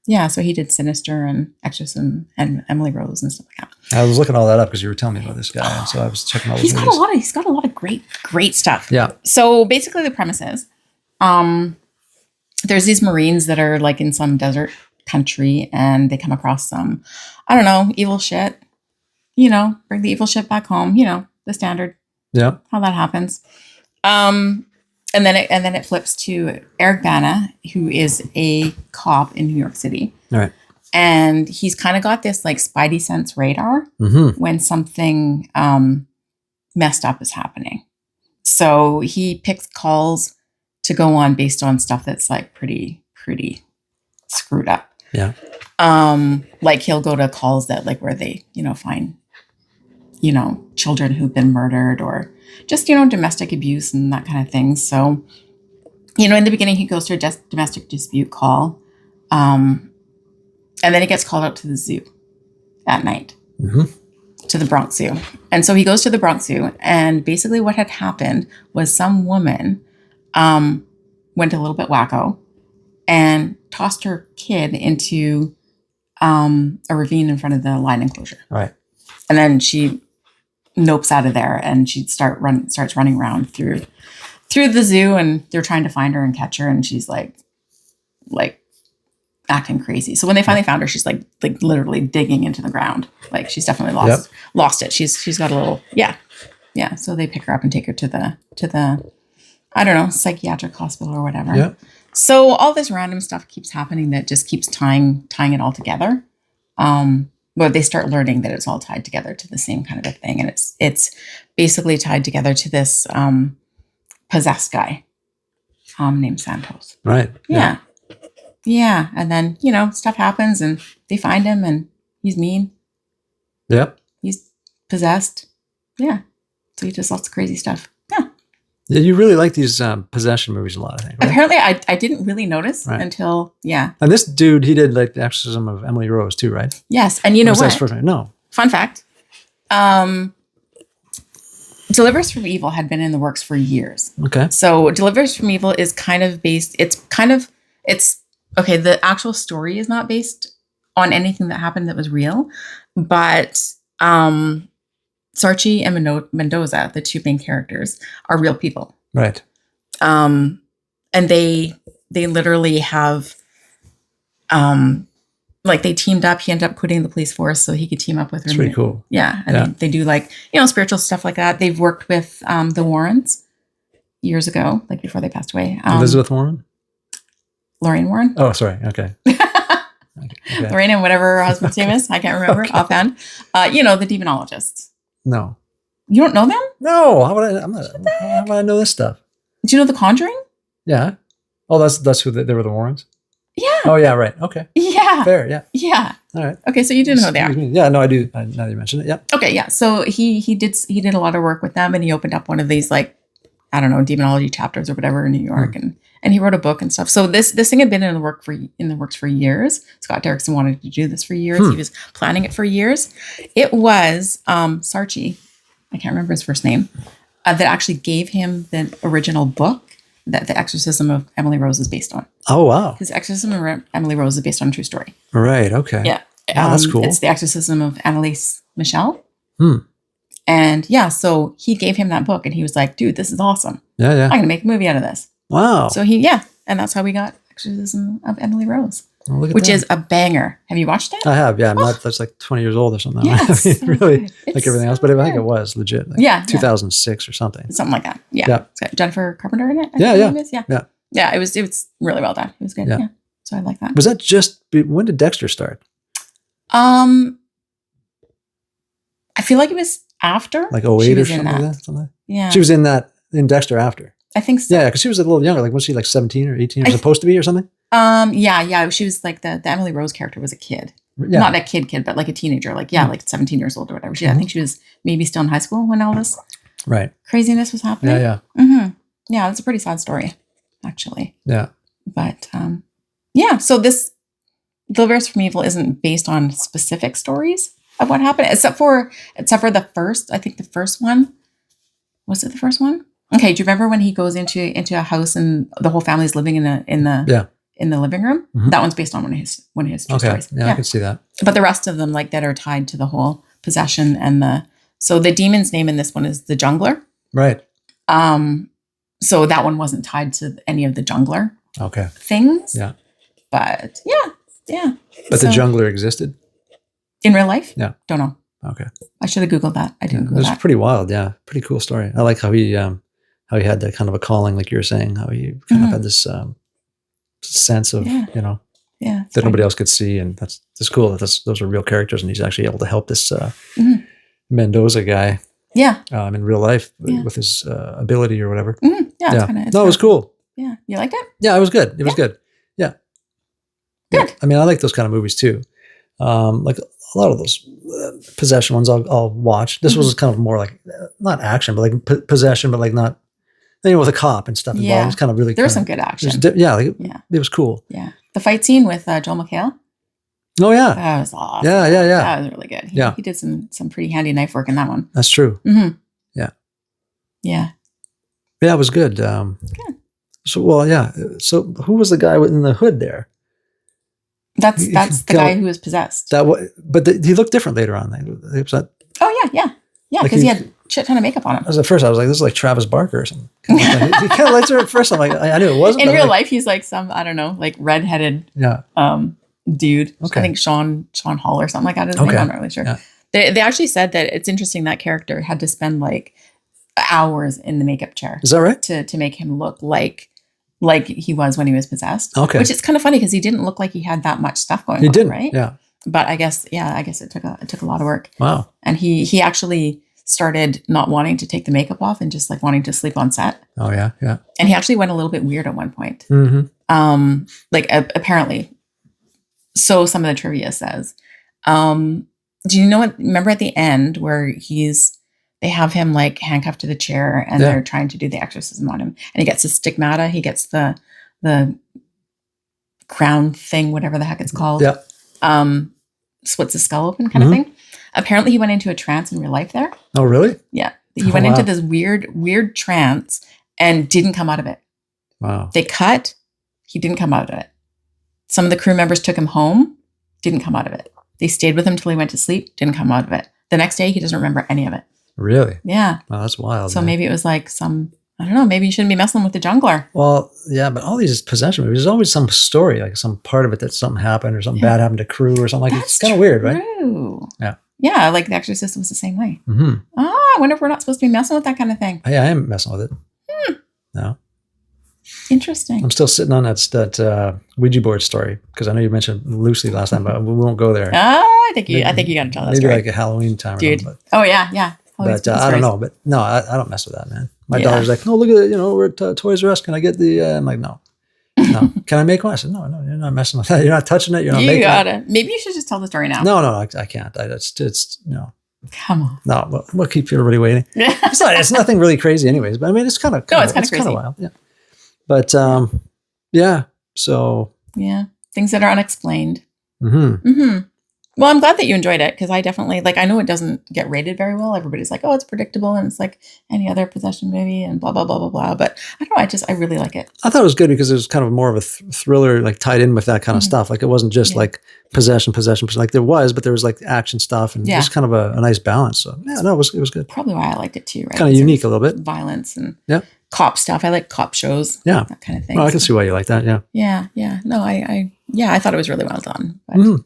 Yeah. So he did Sinister and Exorcism and Emily Rose and stuff like that. I was looking all that up because you were telling me about this guy, and so I was checking all those movies. He's got a lot of great stuff. Yeah. So basically the premise is, there's these Marines that are like in some desert country and they come across some, I don't know, evil shit, bring the evil shit back home, the standard. Yeah. How that happens. And then it flips to Eric Bana, who is a cop in New York City. All right. And he's kind of got this like spidey sense radar when something messed up is happening. So he picks calls to go on based on stuff that's like pretty screwed up. Yeah. Like he'll go to calls that like where they, find, children who've been murdered or just, domestic abuse and that kind of thing. So, in the beginning he goes to a domestic dispute call. And then he gets called out to the zoo at night, to the Bronx Zoo. And so he goes to the Bronx Zoo and basically what had happened was some woman went a little bit wacko and tossed her kid into a ravine in front of the lion enclosure. Right. And then she nopes out of there and she starts running around through the zoo and they're trying to find her and catch her and she's like acting crazy. So when they finally found her, she's like literally digging into the ground. Like she's definitely lost it. She's got a little yeah. So they pick her up and take her to the I don't know, psychiatric hospital or whatever. Yeah. So all this random stuff keeps happening that just keeps tying it all together. But they start learning that it's all tied together to the same kind of a thing. And it's basically tied together to this possessed guy named Santos. Right. Yeah. And then, stuff happens and they find him and he's mean. Yep. He's possessed. Yeah. So he does lots of crazy stuff. Yeah, you really like these possession movies a lot, I think. Right? Apparently, I didn't really notice until, And this dude, he did like the Exorcism of Emily Rose too, right? Yes, and you know what? No. Fun fact. Deliver Us from Evil had been in the works for years. Okay. So Deliver Us from Evil is kind of based, the actual story is not based on anything that happened that was real, but Sarchi and Mendoza, the two main characters, are real people. Right. And they literally have, they teamed up. He ended up quitting the police force so he could team up with her. That's pretty cool. Yeah. And they do spiritual stuff like that. They've worked with the Warrens years ago, like before they passed away. Elizabeth Warren? Lorraine Warren. Oh, sorry. Okay. Okay. Lorraine and whatever her husband's name is. I can't remember offhand. The demonologists. No. You don't know them? No. How would I know this stuff? Do you know The Conjuring? Yeah. Oh, that's who they were, the Warrens? Yeah. Oh, yeah, right. Okay. Yeah. Fair, yeah. Yeah. All right. Okay, so you do know who they are. Yeah, no, I do. Now that you mentioned it, yeah. Okay, yeah. So he did a lot of work with them and he opened up one of these I don't know, demonology chapters or whatever in New York, and he wrote a book and stuff. So this thing had been in the works for years. Scott Derrickson wanted to do this for years. He was planning it for years. It was Sarchi, I can't remember his first name, that actually gave him the original book that The Exorcism of Emily Rose is based on. Oh, wow. His Exorcism of Emily Rose is based on a true story. Right. Okay. Yeah. Wow, that's cool. It's The Exorcism of Annalise Michel. Hmm. And yeah, so he gave him that book and he was like, dude, this is awesome. Yeah, yeah. I'm going to make a movie out of this. Wow. So and that's how we got Exorcism of Emily Rose, which is a banger. Have you watched it? I have, yeah. That's like 20 years old or something. Yes, I mean, really, it's like everything else, but I think it was legit. Like 2006 or something. Something like that. Yeah. It's got Jennifer Carpenter in it. Yeah. It was really well done. It was good. Yeah. So I like that. Was that when did Dexter start? I feel like it was after. Like 08 or something like that? Yeah. She was in Dexter after. I think so. Yeah, because she was a little younger. Like, was she like 17 or 18 or supposed to be or something? Yeah. She was like the Emily Rose character was a kid. Yeah. Not a kid, but like a teenager. Like, like 17 years old or whatever. I think she was maybe still in high school when all this craziness was happening. Yeah, yeah. Mm-hmm. Yeah, it's a pretty sad story, actually. Yeah. But, so The Verse from Evil isn't based on specific stories of what happened, except for the first, I think the first one. Was it the first one? Okay, do you remember when he goes into a house and the whole family's living in the living room? Mm-hmm. That one's based on one of his true stories. Yeah, I can see that. But the rest of them, like that, are tied to the whole possession and the demon's name in this one is the Jungler. Right. So that one wasn't tied to any of the Jungler things. Yeah. But yeah. But the Jungler existed? In real life? Yeah. Don't know. Okay. I should have Googled that. I didn't Google that. It's pretty wild. Yeah. Pretty cool story. I like how he had that kind of a calling, like you were saying, how he kind of had this sense of, that nobody else could see. And that's cool. Those are real characters. And he's actually able to help this Mendoza guy. Yeah. In real life with his ability or whatever. Mm-hmm. Yeah. It was cool. Yeah. You liked it? Yeah, it was good. It was good. Yeah. Good. Yeah. I mean, I like those kind of movies too. Like a lot of those possession ones I'll watch. This was kind of more like, not action, but like possession, but like not, with a cop and stuff involved. Yeah. It was kind of really There was some good action. It was cool. Yeah. The fight scene with Joel McHale. Oh, yeah. That was awesome. Yeah. That was really good. He did some pretty handy knife work in that one. That's true. Mm-hmm. Yeah. Yeah. Yeah, it was good. Good. So who was the guy in the hood there? That's the guy who was possessed. But he looked different later on. Oh, yeah. Yeah, because he had a shit ton of makeup on him. At first, I was like, this is like Travis Barker or something. He kind of lights her at first. I'm like, I knew it wasn't. In real life, he's like some, I don't know, like redheaded dude. Okay. I think Sean Hall or something like that is his name. I'm not really sure. Yeah. They actually said that it's interesting that character had to spend like hours in the makeup chair. Is that right? To make him look like he was when he was possessed. Okay. Which is kind of funny because he didn't look like he had that much stuff going on. He didn't, right? Yeah. But I guess it took a lot of work. Wow. And he actually started not wanting to take the makeup off and just like wanting to sleep on set. Oh yeah, yeah. And he actually went a little bit weird at one point. Mm-hmm. Apparently. So some of the trivia says, do you know remember at the end where they have him like handcuffed to the chair and they're trying to do the exorcism on him and he gets his stigmata. He gets the crown thing, whatever the heck it's called. Yeah. Splits his skull open kind of thing. Apparently he went into a trance in real life there. Oh, really? Yeah. He went into this weird trance and didn't come out of it. Wow. They cut. He didn't come out of it. Some of the crew members took him home. Didn't come out of it. They stayed with him till he went to sleep. Didn't come out of it. The next day, he doesn't remember any of it. Really? Yeah. Wow, that's wild. So maybe it was like I don't know, maybe you shouldn't be messing with the Jungler. Well, yeah, but all these possession movies, there's always some story, like some part of it that something happened or something bad happened to crew or something. Like it's kind of weird, right? Yeah. Yeah, like The Exorcist was the same way. Mm-hmm. I wonder if we're not supposed to be messing with that kind of thing. Yeah, I am messing with it. No. Interesting. I'm still sitting on that Ouija board story because I know you mentioned loosely last time, but we won't go there. I think you got to tell that story. Maybe like a Halloween time. Dude. Or something, oh yeah. But I don't know. But no, I don't mess with that, man. My daughter's like, no, look at it. We're at Toys R Us. Can I get the? I'm like, no. Can I make one? I said, no, you're not messing with that. You're not touching it. You're not making it. Maybe you should just tell the story now. No, I can't. It's no. Come on. No, we'll keep everybody waiting. Yeah. It's nothing really crazy anyways, but I mean, it's kind of crazy. Wild. Yeah. But, yeah. So. Yeah. Things that are unexplained. Mm-hmm. Mm-hmm. Well, I'm glad that you enjoyed it because I definitely I know it doesn't get rated very well. Everybody's like, oh, it's predictable and it's like any other possession movie and blah, blah, blah, blah, blah. But I don't know. I really like it. I thought it was good because it was kind of more of a thriller, like tied in with that kind of stuff. Like it wasn't just like possession. Like there was, but there was like action stuff and just kind of a nice balance. So yeah, no, it was good. Probably why I liked it too, right? Kind of unique a little bit. Violence and cop stuff. I like cop shows. Yeah. That kind of thing. Well, I can see why you like that. Yeah. Yeah. Yeah. No, I thought it was really well done. But,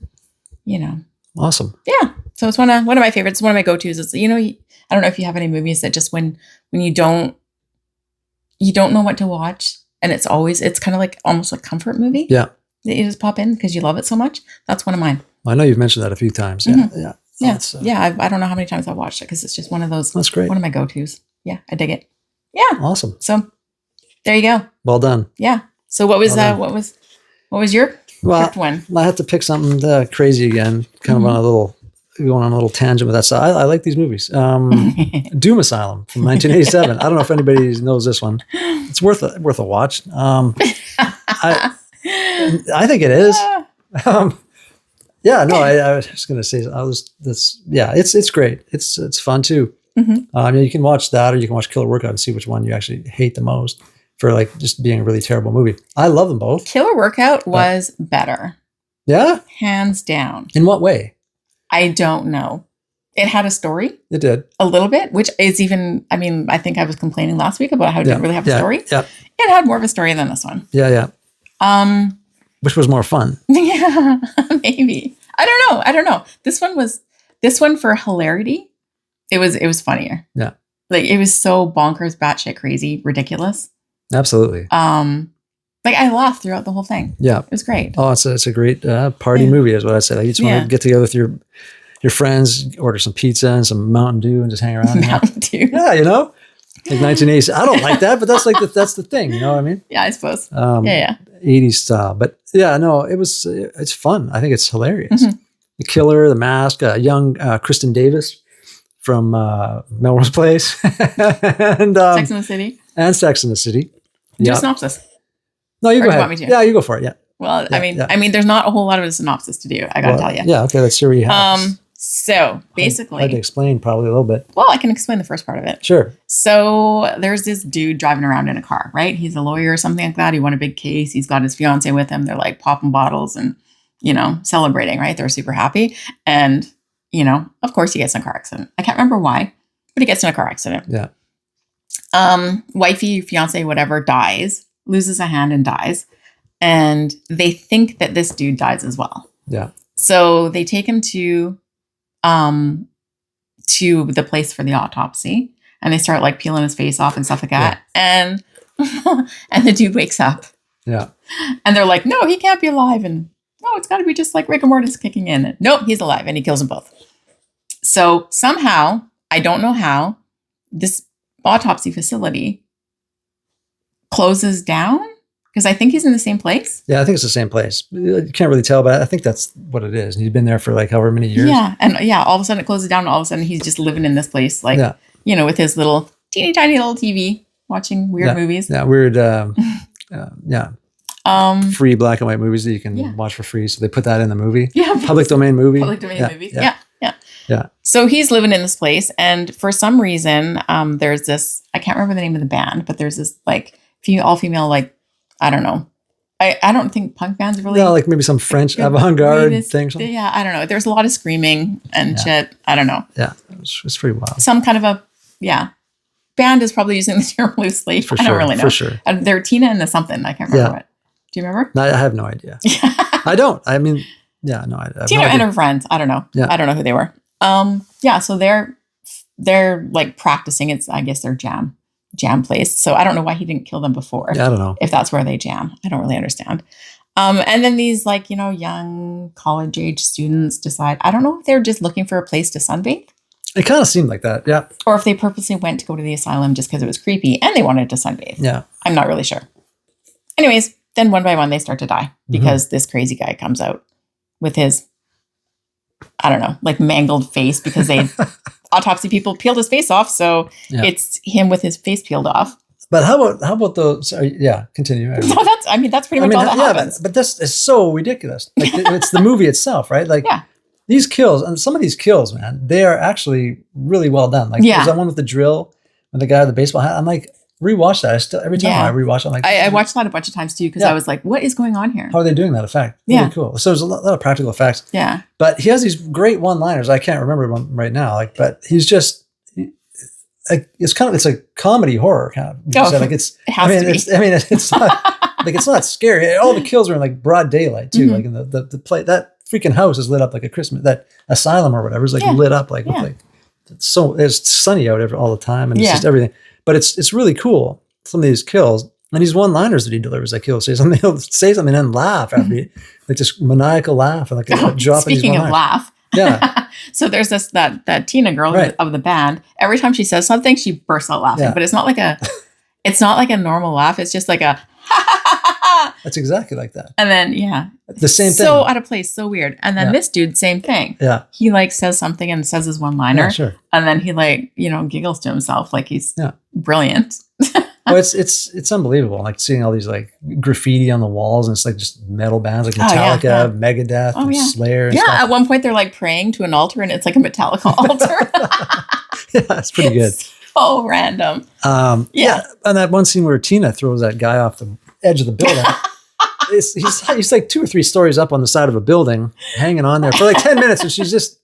you know. Awesome. Yeah. So it's one of my favorites. One of my go-tos is, I don't know if you have any movies that just when you don't know what to watch and it's kind of like almost a comfort movie. Yeah. That you just pop in because you love it so much. That's one of mine. Well, I know you've mentioned that a few times. Yeah. Mm-hmm. Yeah. Yeah. I don't know how many times I've watched it because it's just one of those. That's great. One of my go-tos. Yeah. I dig it. Yeah. Awesome. So there you go. Well done. Yeah. So what was your one? I have to pick something crazy again, kind of going on a little tangent with that. So I like these movies. Doom Asylum from 1987. I don't know if anybody knows this one. It's worth a watch. I think it is. Yeah, no, I was just going to say, it's great. It's fun too. Mm-hmm. You can watch that or you can watch Killer Workout and see which one you actually hate the most for like just being a really terrible movie. I love them both. Killer Workout was better. Yeah? Hands down. In what way? I don't know. It had a story. It did. A little bit, which is even, I think I was complaining last week about how it didn't really have a story. Yeah. It had more of a story than this one. Yeah. Which was more fun. Yeah, maybe. I don't know. This one for hilarity, it was funnier. Yeah. Like it was so bonkers, batshit crazy, ridiculous. Absolutely. I laughed throughout the whole thing. Yeah. It was great. Oh, it's a great party movie is what I'd say. Like you just want to get together with your friends, order some pizza and some Mountain Dew and just hang around. Mountain Dew. Yeah, like 1980s. I don't like that, but that's that's the thing. You know what I mean? Yeah, I suppose. 80s style. But yeah, no, it's fun. I think it's hilarious. Mm-hmm. The Killer, The Mask, young Kristen Davis from Melrose Place. And Sex and the City. And Sex and the City. Do a synopsis. No, you go ahead. Want me to? Yeah, you go for it. Yeah. Well, yeah, there's not a whole lot of a synopsis to do. I gotta tell you. Yeah. Okay. Let's see what you have. So basically, I had to explain probably a little bit. Well, I can explain the first part of it. Sure. So there's this dude driving around in a car, right? He's a lawyer or something like that. He won a big case. He's got his fiance with him. They're like popping bottles and, celebrating, right? They're super happy. And, of course he gets in a car accident. I can't remember why, but he gets in a car accident. Yeah. Wifey, fiance, whatever, dies, loses a hand and dies. And they think that this dude dies as well. Yeah. So they take him to the place for the autopsy, and they start like peeling his face off and stuff like that. Yeah. And the dude wakes up. Yeah. And they're like, no, he can't be alive. And no, it's got to be just like rigor mortis kicking in. And, nope, he's alive, and he kills them both. So somehow, I don't know how, this autopsy facility closes down. Because I think he's in the same place. Yeah, I think it's the same place. You can't really tell, but I think that's what it is. He's been there for like however many years. Yeah, and all of a sudden it closes down, and all of a sudden he's just living in this place, like, with his little teeny tiny little TV, watching weird movies. Yeah, weird, free black and white movies that you can watch for free. So they put that in the movie. Yeah. Public domain movie. Public domain movies. Yeah. So he's living in this place, and for some reason, there's this, I can't remember the name of the band, but there's this like all female, like, I don't know. I don't think punk bands really. Yeah, like maybe some French avant-garde thing. Yeah, I don't know. There's a lot of screaming and shit. I don't know. Yeah, it's pretty wild. Some kind of band is probably using the term loosely. For sure. I don't really know. For sure. They're Tina and the something. I can't remember what. Do you remember? No, I have no idea. I don't. I mean, I Tina and her friends. I don't know. Yeah. I don't know who they were. So they're like practicing. It's, I guess, their jam place. So I don't know why he didn't kill them before. Yeah, I don't know. If that's where they jam. I don't really understand. And then these like, young college age students decide, I don't know if they're just looking for a place to sunbathe. It kind of seemed like that. Yeah. Or if they purposely went to go to the asylum just because it was creepy and they wanted to sunbathe. Yeah. I'm not really sure. Anyways, then one by one they start to die because this crazy guy comes out with his I don't know, like mangled face because they autopsy people peeled his face off. So it's him with his face peeled off. But how about those? Sorry, yeah, continue. No, that's pretty much all that happens. But this is so ridiculous. Like it's the movie itself, right? Like these kills, and some of these kills, man, they are actually really well done. Like there's that one with the drill and the guy with the baseball hat. I'm like, rewatch that. Every time I rewatch it, I'm like, I watched that a bunch of times too because I was like, what is going on here? How are they doing that effect? Really cool. So there's a lot of practical effects. Yeah. But he has these great one-liners. I can't remember one right now. Like, but he's just. It's a comedy horror kind of. Like it's not like it's not scary. All the kills are in like broad daylight too. Like in the play, that freaking house is lit up like a Christmas. That asylum or whatever is like lit up like with like it's sunny out all the time and it's just everything. But it's really cool. Some of these kills and these one-liners that he delivers. Like he'll say something and then laugh after like this maniacal laugh and like a drop. Speaking of laugh. Yeah. So there's that Tina girl of the band. Every time she says something, she bursts out laughing. But it's not like a normal laugh. It's just like a That's exactly like that. And then the same thing. So out of place, so weird. And then this dude, same thing. Yeah. He like says something and says his one-liner. Yeah, sure. And then he like, giggles to himself like he's brilliant. Oh, it's unbelievable. Like seeing all these like graffiti on the walls, and it's like just metal bands like Metallica, Megadeth, and Slayer. And stuff. At one point they're like praying to an altar, and it's like a Metallica altar. It's pretty good. So random. And that one scene where Tina throws that guy off the edge of the building. He's like 2 or 3 stories up on the side of a building, hanging on there for like 10 minutes, and she's just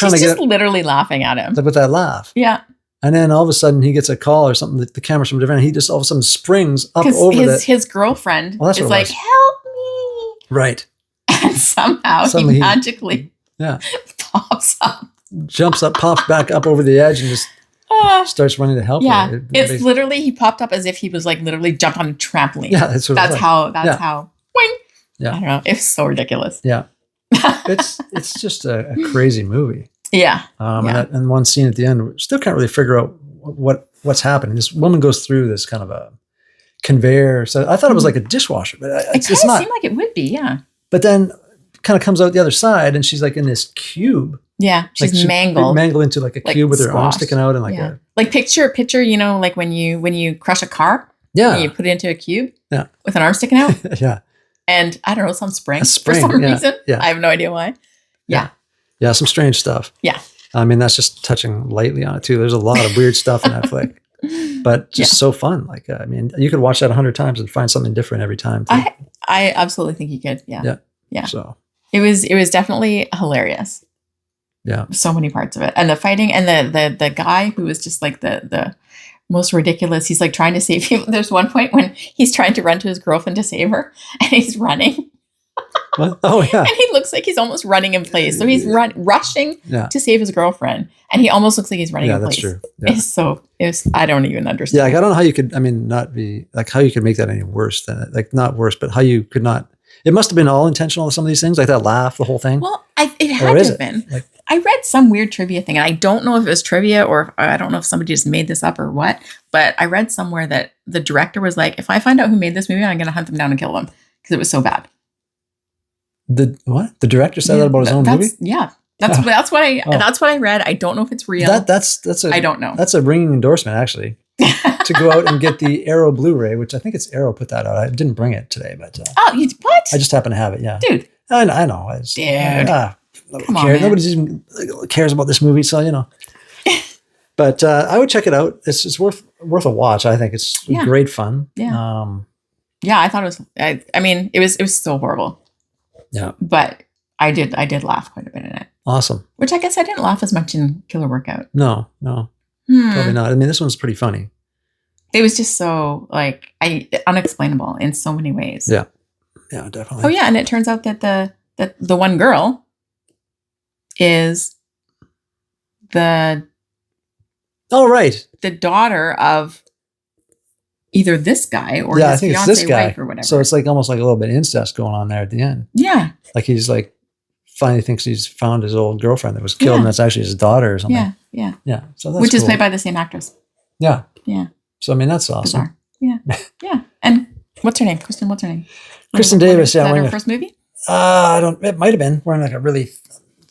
literally laughing at him with that laugh. Yeah. And then all of a sudden he gets a call or something. The camera's from different. And he just all of a sudden springs up over his girlfriend is like, help me. Right. And somehow he magically pops up. Jumps up, pops back up over the edge and just starts running to help her. It's literally, he popped up as if he was like literally jumped on a trampoline. Yeah, that's how, wing. Yeah. I don't know. It's so ridiculous. Yeah. It's just a crazy movie. Yeah. And one scene at the end, we still can't really figure out what's happening. This woman goes through this kind of a conveyor. So I thought it was like a dishwasher, but it's not. It seemed like it would be, yeah. But then kind of comes out the other side, and she's like in this cube. Yeah, she's mangled into like a cube with her arm sticking out, and like picture, like when you crush a car. Yeah. And you put it into a cube. Yeah. With an arm sticking out. Yeah. And I don't know, some spring for some reason. Yeah. I have no idea why. Yeah. Yeah, some strange stuff. Yeah. I mean, that's just touching lightly on it too. There's a lot of weird stuff in that flick, but just so fun. Like, I mean, you could watch that 100 times and find something different every time. Too. I absolutely think you could. Yeah. Yeah. Yeah. So it was definitely hilarious. Yeah. So many parts of it. And the fighting and the guy who was just like the most ridiculous. He's like trying to save him. There's one point when he's trying to run to his girlfriend to save her and he's running. What? Oh yeah. And he looks like he's almost running in place. So he's rushing to save his girlfriend. And he almost looks like he's running in place. Yeah, that's true. Yeah. I don't even understand. Yeah, like, I don't know how you could, not be, like how you could make that any worse than it. Like not worse, but how you could not, it must have been all intentional, some of these things, like that laugh, the whole thing. Well, it had to have been. Like, I read some weird trivia thing, and I don't know if it was trivia or if, I don't know if somebody just made this up or what, but I read somewhere that the director was like, if I find out who made this movie, I'm going to hunt them down and kill them because it was so bad. The what? The director said that about his own movie? Yeah. That's what I read. I don't know if it's real. I don't know. That's a ringing endorsement, actually. To go out and get the Arrow Blu-ray, which I think it's Arrow put that out. I didn't bring it today, but what? I just happen to have it. Yeah, dude. I know. Nobody even cares about this movie, so you know. But I would check it out. It's worth a watch. I think it's great fun. Yeah. I thought it was. I mean, it was so horrible. Yeah. But I did laugh quite a bit in it. Awesome. Which I guess I didn't laugh as much in Killer Workout. No. Probably not. I mean, this one's pretty funny. It was just so unexplainable in so many ways. Yeah. Yeah, definitely. Oh yeah, and it turns out that the one girl is the daughter of either this guy or his fiance wife or whatever. So it's like almost like a little bit of incest going on there at the end. Yeah. Like he's like finally thinks he's found his old girlfriend that was killed and that's actually his daughter or something. Yeah. Yeah. Yeah. So that's Which is played by the same actress. Yeah. Yeah. So I mean that's awesome. Bizarre. Yeah. Yeah. And what's her name? Kristen, what's her name? Kristen Davis, Is that her first movie? It might have been. We're in like a really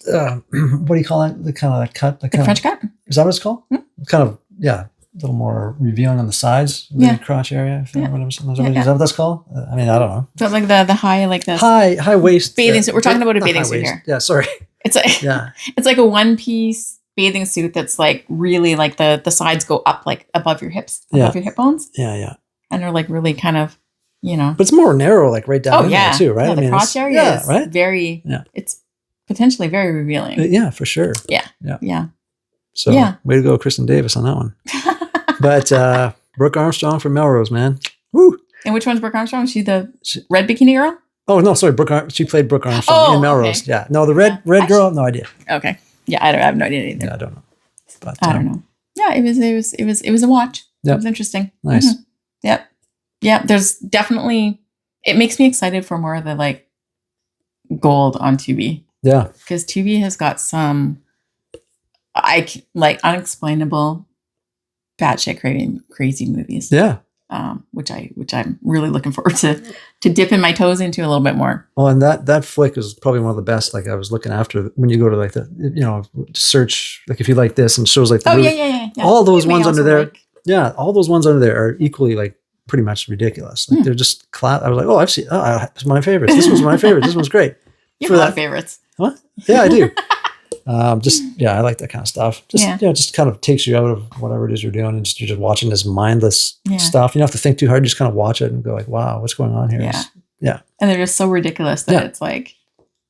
what do you call it? The kind of that cut, The French cut. Is that what it's called? Kind of, yeah, a little more revealing on the sides, the crotch area. Is that what that's called? I mean, I don't know. So like the high, like this high waist bathing suit. We're talking about a bathing suit here. Yeah, sorry. It's like it's like a one piece bathing suit that's like really like the sides go up like above your hips, above your hip bones. Yeah. And they're like really kind of, But it's more narrow, like right down in there too, right? Yeah, the crotch area is right? very, it's potentially very revealing. Yeah, for sure. Yeah. So way to go, Kristen Davis on that one. But Brooke Armstrong from Melrose, man. Woo! And which one's Brooke Armstrong? She the red bikini girl? Oh, no, sorry. She played Brooke Armstrong in Melrose. Okay. Yeah. No, the red girl, no idea. Okay. Yeah, I have no idea either. Yeah, I don't know. But, I don't know. Yeah, it was a watch. Yep. It was interesting. Nice. Mm-hmm. Yep. Yeah, there's definitely, it makes me excited for more of the like gold on Tubi. Yeah. Because Tubi has got some unexplainable batshit crazy movies. Yeah. Which I'm really looking forward to dipping my toes into a little bit more. Oh, and that flick is probably one of the best. Like I was looking after when you go to like the search, like if you like this and shows like the movie, yeah. All those ones under there, all those ones under there are equally like pretty much ridiculous. Like they're just I was like, oh, I've seen. Oh, it's my favorites. This was my favorite. This one's great. You have a lot of favorites. What? Yeah, I do. I like that kind of stuff. Just kind of takes you out of whatever it is you're doing, and you're just watching this mindless stuff. You don't have to think too hard. You just kind of watch it and go like, "Wow, what's going on here?" Yeah. And they're just so ridiculous that it's like,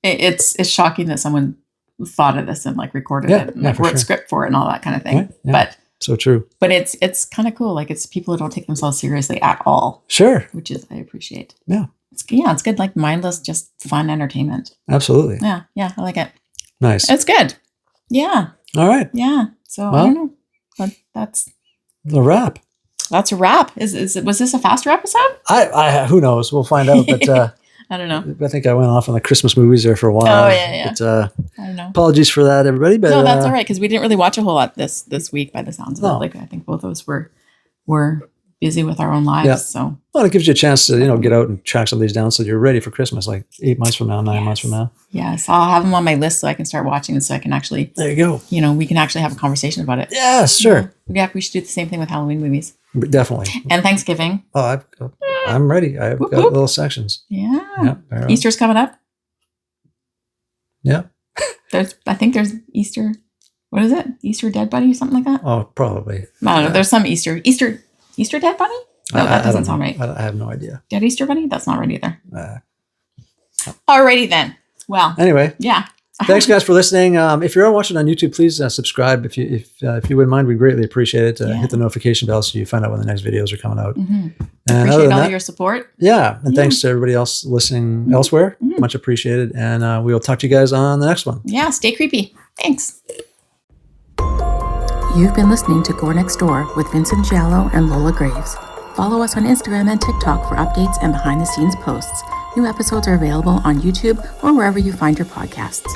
it's shocking that someone thought of this and like recorded it and like wrote script for it and all that kind of thing. Right? Yeah. But so true. But it's kind of cool. Like it's people who don't take themselves seriously at all. Sure. Which is I appreciate. Yeah. It's good. Like mindless, just fun entertainment. Absolutely. Yeah. I like it. Nice. It's good. Yeah. All right. Yeah. So I don't know. But that's the wrap. That's a wrap. Was this a faster episode? I who knows? We'll find out. But I don't know. I think I went off on the Christmas movies there for a while. Oh yeah. But, I don't know. Apologies for that, everybody. But no, that's all right because we didn't really watch a whole lot this week by the sounds of it. Like I think both of us were busy with our own lives. Yeah. So it gives you a chance to get out and track some of these down so you're ready for Christmas, like 8 months from now, 9 months from now. Yes, I'll have them on my list so I can start watching and so I can actually. There you go. We can actually have a conversation about it. Yeah, sure. Yeah, we should do the same thing with Halloween movies. Definitely. And Thanksgiving. Oh, I'm ready. I've got little sections. Yeah. Easter's coming up. Yeah. I think there's Easter. What is it? Easter Dead Bunny or something like that? Oh, probably. I don't know. There's some Easter Dead Bunny? No, that doesn't sound right. I have no idea. Dead Easter Bunny? That's not right either. Alrighty then. Well. Anyway. Yeah. Thanks, guys, for listening. If you're watching on YouTube, please subscribe. If you wouldn't mind, we'd greatly appreciate it. Hit the notification bell so you find out when the next videos are coming out. Mm-hmm. And appreciate all your support. Yeah. And thanks to everybody else listening elsewhere. Mm-hmm. Much appreciated. And we'll talk to you guys on the next one. Yeah. Stay creepy. Thanks. You've been listening to Gore Next Door with Vincent Giallo and Lola Graves. Follow us on Instagram and TikTok for updates and behind-the-scenes posts. New episodes are available on YouTube or wherever you find your podcasts.